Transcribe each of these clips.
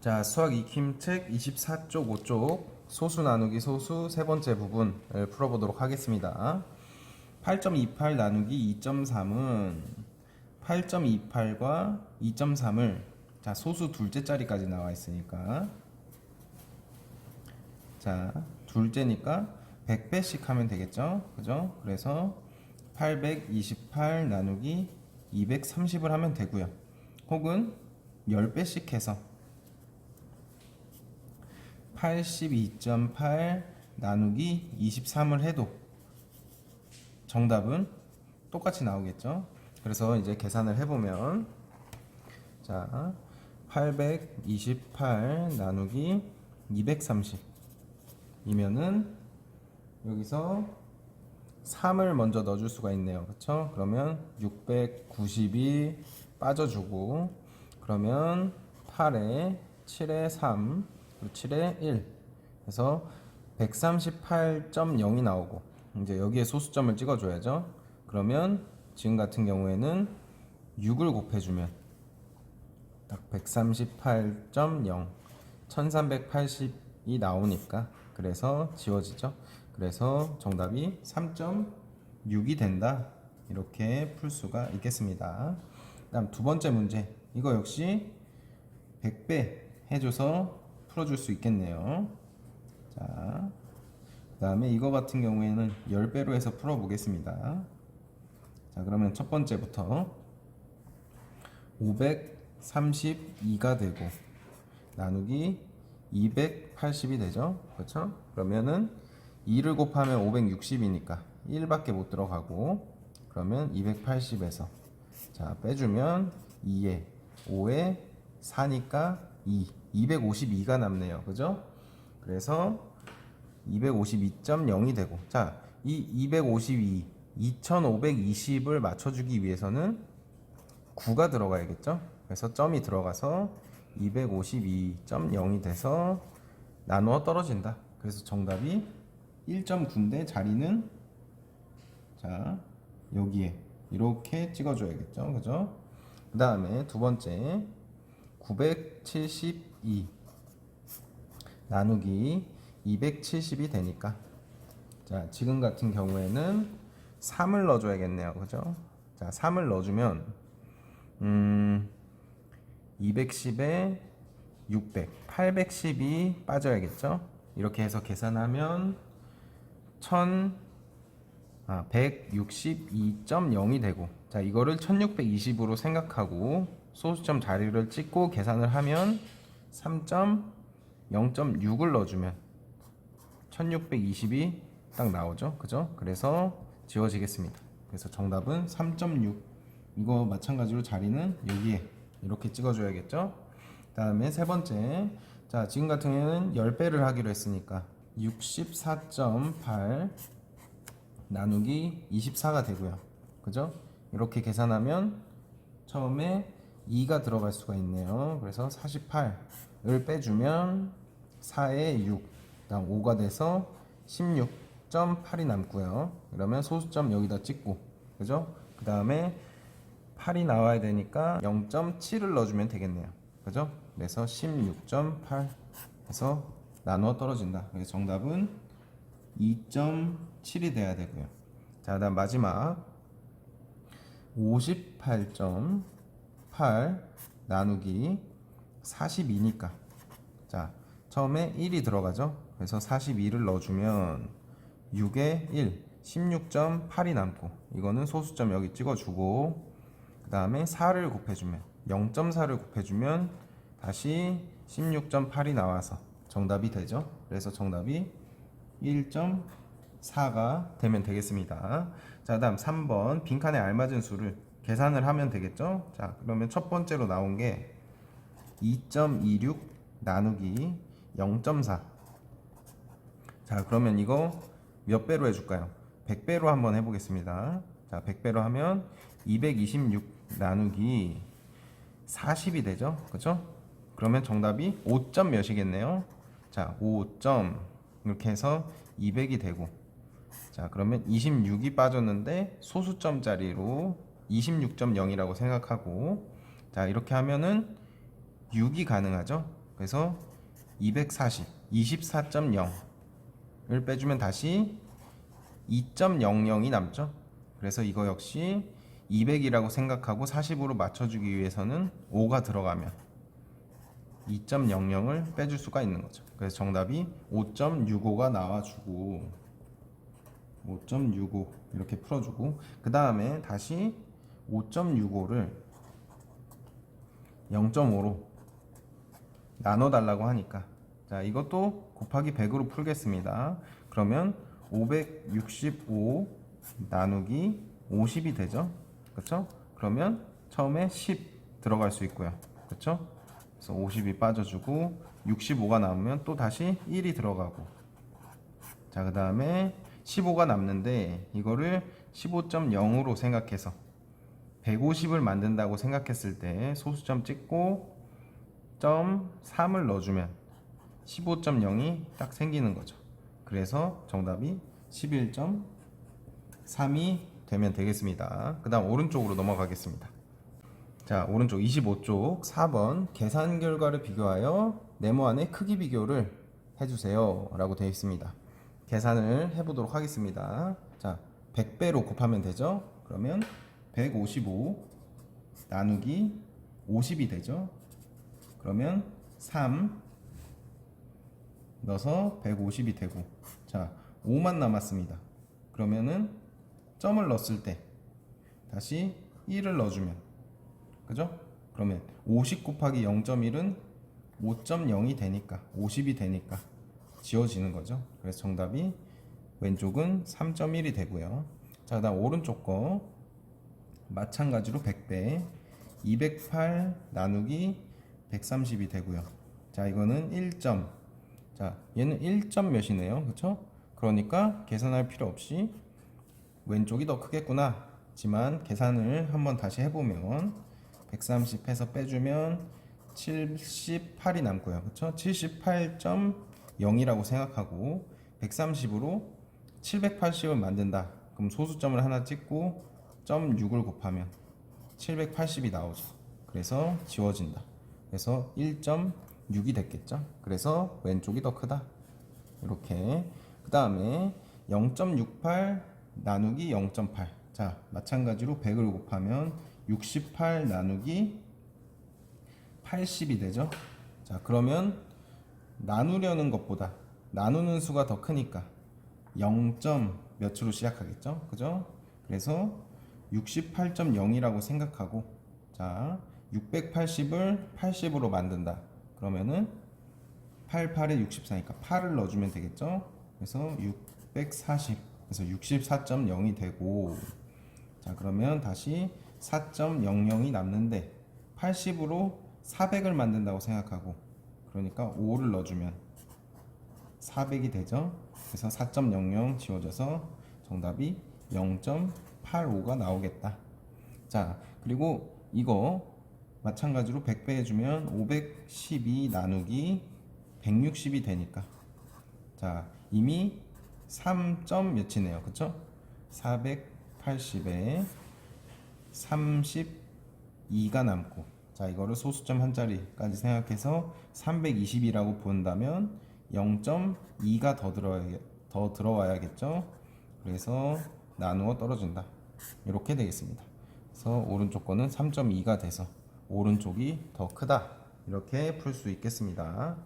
자, 수학 익힘책 24쪽 5쪽 소수 나누기 소수 세 번째 부분을 풀어보도록 하겠습니다. 8.28 나누기 2.3은 8.28과 2.3을 자, 소수 둘째 자리까지 나와 있으니까 자, 둘째니까 100배씩 하면 되겠죠? 그죠? 그래서 828 나누기 230을 하면 되고요. 혹은 10배씩 해서 82.8 나누기 23을 해도 정답은 똑같이 나오겠죠. 그래서 이제 계산을 해보면 자 828 나누기 230 이면은 여기서 3을 먼저 넣어줄 수가 있네요. 그렇죠? 그러면 690이 빠져주고 그러면 8에 7에 3 7에 1 그래서 138.0이 나오고 이제 여기에 소수점을 찍어줘야죠. 그러면 지금 같은 경우에는 6을 곱해주면 딱 138.0 1380이 나오니까 그래서 지워지죠. 그래서 정답이 3.6이 된다. 이렇게 풀 수가 있겠습니다. 다음 두 번째 문제 이거 역시 100배 해줘서 풀어줄 수 있겠네요. 자, 그 다음에 이거 같은 경우에는 10배로 해서 풀어보겠습니다. 자, 그러면 첫 번째부터 532가 되고 나누기 280이 되죠. 그렇죠? 그러면은 2를 곱하면 560이니까 1밖에 못 들어가고 그러면 280에서 자 빼주면 2에 5에 4니까 252가 남네요. 그죠? 그래서 252.0이 되고 자, 이 252 2520을 맞춰주기 위해서는 9가 들어가야겠죠? 그래서 점이 들어가서 252.0이 돼서 나누어 떨어진다. 그래서 정답이 1.9인데 자리는 자 여기에 이렇게 찍어줘야겠죠? 그죠? 그 다음에 두 번째 972 나누기 270이 되니까 자 지금 같은 경우에는 3을 넣어줘야겠네요. 그죠? 자 3을 넣어주면 210에 600 810이 빠져야겠죠? 이렇게 해서 계산하면 162.0이 되고 자 이거를 1620으로 생각하고 소수점 자리를 찍고 계산을 하면 3.0.6을 넣어주면 1620이 딱 나오죠. 그죠? 그래서 지워지겠습니다. 그래서 정답은 3.6 이거 마찬가지로 자리는 여기에 이렇게 찍어줘야겠죠. 그 다음에 세 번째 자 지금 같은 경우에는 10배를 하기로 했으니까 64.8 나누기 24가 되고요. 그죠? 이렇게 계산하면 처음에 2가 들어갈 수가 있네요. 그래서 48을 빼주면 4에 6 그다음 5가 돼서 16.8이 남고요. 그러면 소수점 여기다 찍고 그죠? 그 다음에 8이 나와야 되니까 0.7을 넣어주면 되겠네요. 그죠? 그래서 16.8 해서 나누어 떨어진다. 그래서 정답은 2.7이 돼야 되고요. 자, 다음 마지막 58.8 나누기 42니까 자 처음에 1이 들어가죠. 그래서 42를 넣어주면 6에 1 16.8이 남고 이거는 소수점 여기 찍어주고 그 다음에 4를 곱해주면 0.4를 곱해주면 다시 16.8이 나와서 정답이 되죠. 그래서 정답이 1.4가 되면 되겠습니다. 자, 다음 3번 빈칸에 알맞은 수를 계산을 하면 되겠죠. 자, 그러면 첫 번째로 나온 게 2.26 나누기 0.4 자, 그러면 이거 몇 배로 해줄까요? 100배로 한번 해보겠습니다. 자, 100배로 하면 226 나누기 40이 되죠. 그쵸? 그러면 정답이 5점 몇이겠네요. 자, 5점 이렇게 해서 200이 되고 자 그러면 26이 빠졌는데 소수점 자리로 26.0이라고 생각하고 자 이렇게 하면은 6이 가능하죠. 그래서 240, 24.0을 빼주면 다시 2.00이 남죠. 그래서 이거 역시 200이라고 생각하고 40으로 맞춰주기 위해서는 5가 들어가면 2.00을 빼줄 수가 있는 거죠. 그래서 정답이 5.65가 나와주고 5.65 이렇게 풀어주고, 그 다음에 다시 5.65를 0.5로 나눠달라고 하니까, 자 이것도 곱하기 100으로 풀겠습니다. 그러면 565 나누기 50이 되죠. 그렇죠? 그러면 처음에 10 들어갈 수 있고요. 그렇죠? 그래서 50이 빠져주고 65가 남으면 또 다시 1이 들어가고, 자 그 다음에 15가 남는데 이거를 15.0으로 생각해서 150을 만든다고 생각했을 때 소수점 찍고 0.3을 넣어주면 15.0이 딱 생기는 거죠. 그래서 정답이 11.3이 되면 되겠습니다. 그 다음 오른쪽으로 넘어가겠습니다. 자 오른쪽 25쪽 4번 계산 결과를 비교하여 네모안의 크기 비교를 해주세요 라고 되어 있습니다. 계산을 해보도록 하겠습니다. 자 100배로 곱하면 되죠. 그러면 155 나누기 50이 되죠. 그러면 3 넣어서 150이 되고, 자 5만 남았습니다. 그러면은 점을 넣었을 때 다시 1을 넣어주면, 그죠? 그러면 50 곱하기 0.1은 5.0이 되니까 50이 되니까 지워지는 거죠. 그래서 정답이 왼쪽은 3.1이 되고요. 자 그다음 오른쪽 거 마찬가지로 100배 208 나누기 130이 되고요. 자 이거는 1점, 자 얘는 1점 몇이네요. 그쵸? 그러니까 계산할 필요 없이 왼쪽이 더 크겠구나 지만 계산을 한번 다시 해보면 130 해서 빼주면 78이 남고요. 그쵸? 78.0이라고 생각하고 130으로 780을 만든다. 그럼 소수점을 하나 찍고 0.6을 곱하면 780이 나오죠. 그래서 지워진다. 그래서 1.6이 됐겠죠. 그래서 왼쪽이 더 크다. 이렇게. 그 다음에 0.68 나누기 0.8. 자 마찬가지로 100을 곱하면 68 나누기 80이 되죠. 자 그러면 나누려는 것보다 나누는 수가 더 크니까 0. 몇으로 시작하겠죠. 그죠? 그래서 68.0이라고 생각하고, 자 680을 80으로 만든다. 그러면은 88에 64니까 8을 넣어주면 되겠죠. 그래서 640, 그래서 64.0이 되고, 자 그러면 다시 4.00이 남는데 80으로 400을 만든다고 생각하고, 그러니까 5를 넣어주면 400이 되죠. 그래서 4.00 지워져서 정답이 0.85가 나오겠다. 자 그리고 이거 마찬가지로 100배 해주면 512 나누기 160이 되니까, 자 이미 3. 몇이네요. 그쵸? 480에 32가 남고, 자 이거를 소수점 한 자리까지 생각해서 320이라고 본다면 0.2가 더 들어와야겠죠. 그래서 나누어 떨어진다. 이렇게 되겠습니다. 그래서 오른쪽 거는 3.2가 돼서 오른쪽이 더 크다. 이렇게 풀 수 있겠습니다.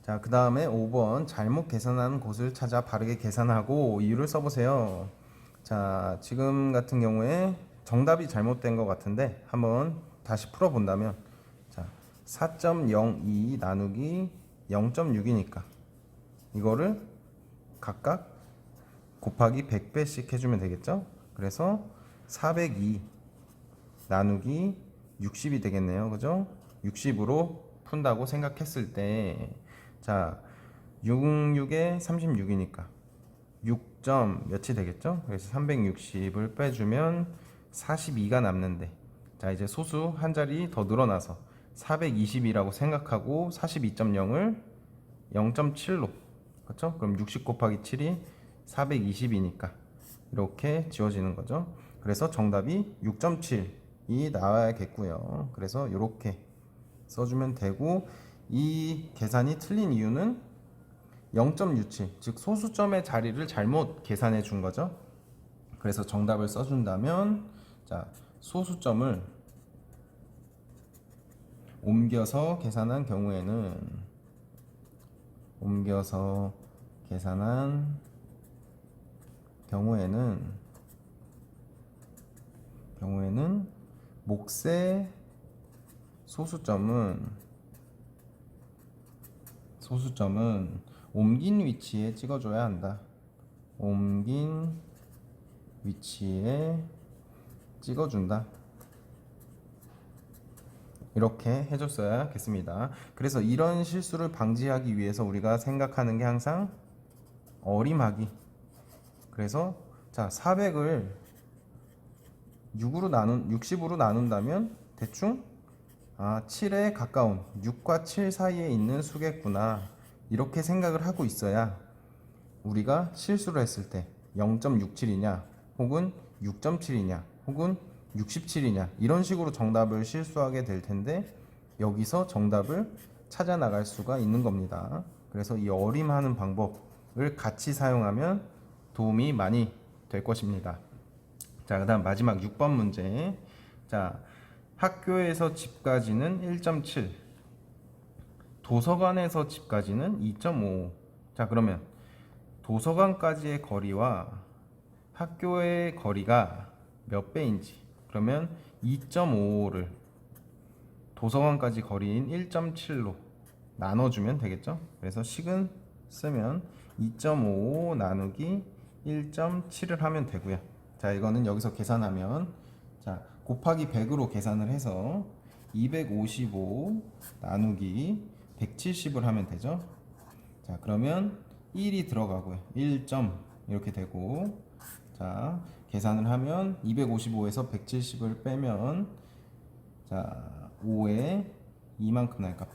자, 그 다음에 5번 잘못 계산한 곳을 찾아 바르게 계산하고 이유를 써보세요. 자, 지금 같은 경우에 정답이 잘못된 것 같은데 한번 다시 풀어본다면, 자 4.02 나누기 0.6이니까 이거를 각각 곱하기 100배씩 해주면 되겠죠. 그래서 402 나누기 60이 되겠네요. 그죠? 60으로 푼다고 생각했을 때, 자 66에 36이니까 6점 몇이 되겠죠. 그래서 360을 빼주면 42가 남는데, 자 이제 소수 한 자리 더 늘어나서 420이라고 생각하고 42.0을 0.7로, 그렇죠? 그럼 60 곱하기 7이 420이니까 이렇게 지워지는 거죠. 그래서 정답이 6.7이 나와야겠고요. 그래서 이렇게 써주면 되고, 이 계산이 틀린 이유는 0.67, 즉 소수점의 자리를 잘못 계산해 준 거죠. 그래서 정답을 써준다면, 자, 소수점을 옮겨서 계산한 경우에는 몫의 소수점은 옮긴 위치에 찍어줘야 한다. 옮긴 위치에 찍어준다. 이렇게 해줬어야겠습니다. 그래서 이런 실수를 방지하기 위해서 우리가 생각하는 게 항상 어림하기. 그래서 자, 400을 60으로 나눈다면 대충 7에 가까운 6과 7 사이에 있는 수겠구나, 이렇게 생각을 하고 있어야 우리가 실수를 했을 때 0.67이냐 혹은 6.7이냐 혹은 67이냐 이런 식으로 정답을 실수하게 될 텐데, 여기서 정답을 찾아 나갈 수가 있는 겁니다. 그래서 이 어림하는 방법을 같이 사용하면 도움이 많이 될 것입니다. 자, 그 다음 마지막 6번 문제. 자, 학교에서 집까지는 1.7, 도서관에서 집까지는 2.5. 자, 그러면 도서관까지의 거리와 학교의 거리가 몇 배인지, 그러면 2.5를 도서관까지 거리인 1.7로 나눠주면 되겠죠. 그래서 식은 쓰면 2.5 나누기 1.7을 하면 되고요. 자, 이거는 여기서 계산하면, 자, 곱하기 100으로 계산을 해서 255 나누기 170을 하면 되죠. 자, 그러면 1이 들어가고요. 1점 이렇게 되고, 자, 계산을 하면 255에서 170을 빼면, 자, 5에 이만큼 나니까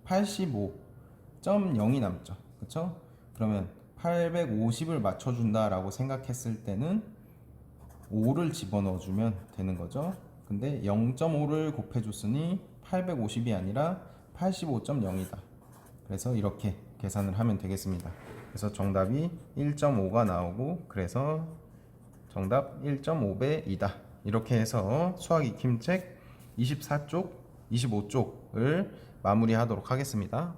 85.0이 남죠. 그쵸? 그러면 850을 맞춰준다 라고 생각했을 때는 5를 집어넣어주면 되는 거죠. 근데 0.5를 곱해줬으니 850이 아니라 85.0이다. 그래서 이렇게 계산을 하면 되겠습니다. 그래서 정답이 1.5가 나오고, 그래서 정답 1.5배이다. 이렇게 해서 수학 익힘책 24쪽, 25쪽을 마무리하도록 하겠습니다.